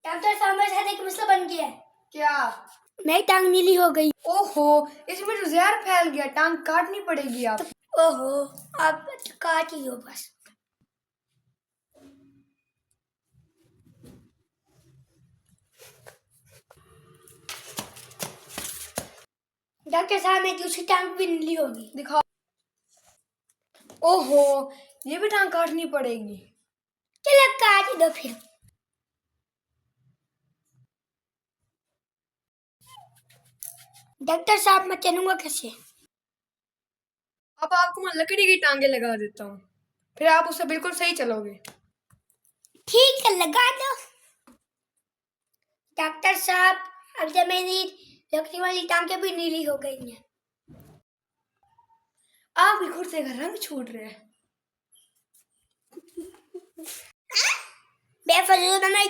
Doctor साहब मेरे साथ एक मसला बन गया है। क्या? मेरी टांग नीली हो गई। ओहो, इसमें तो जहर फैल गया, टांग काटनी पड़ेगी आप। ओहो, आप काट ही हो बस। डॉक्टर साहब मेरी दूसरी टांग भी नीली होगी। दिखाओ। ओहो, ये भी टांग काटनी पड़ेगी। चलो काट ही दो फिर। डॉक्टर साहब मैं चलूंगा कैसे? अब आपको मैं लकड़ी की टांगे लगा देता हूँ, फिर आप उससे बिल्कुल सही चलोगे। ठीक है, लगा दो। डॉक्टर साहब अब जब मेरी लकड़ी वाली टांगें भी नीली हो गई हैं। आप भी कुर्ते का रंग छूट रहे हैं। बेफजूल मैं